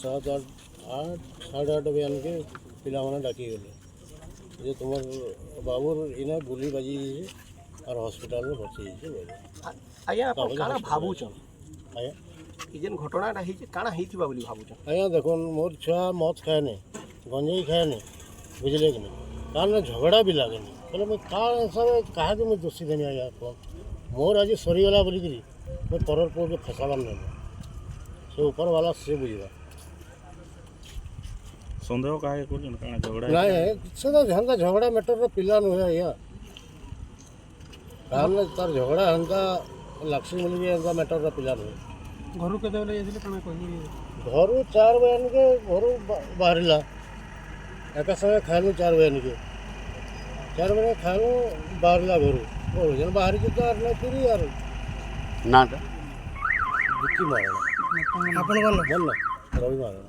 7 8 8 8:30 बजे आन के पिलाने डाकी गले जे तुम बाबूर इना गोली बाजी और हॉस्पिटल में भर्ती बोले आज्ञा आप काना भावुछन आया जेन घटनाटा ହେଇଛି କାଣା ହେଇଥିବା ବୋଲି ଭାବୁଛ आया देखो मोर छुआ मद खाए नहीं गंजेई खाए नहीं बुझले कि नहीं कान झगड़ा भी लगे नहीं बोले मैं सब कहा कि मैं दोषी देनी आया कौन मोर आज सरीगला बोलिकी मैं परर पुओ के फसाबार नहीं से ऊपर वाला से बुझा सन्देह काहे कोन काना झगड़ा नहीं से तो हंता झगड़ा मैटर पिला नुहे आया कान तार झगड़ा हंता लक्ष्मी मिल गया हंता मैटर पिला नुहे ଘରୁ କେତେବେଳେ ଯାଇଥିଲେ କାଣା କହିଲି घर 4 बजे के घर बाहर एक समय खालु 4 बजे के 4 बजे खालु बाहर घर बाहर की तो नहीं फिर यार ना दुखी मारण ଆପଣ ଭଲ बोल ना रवि मारण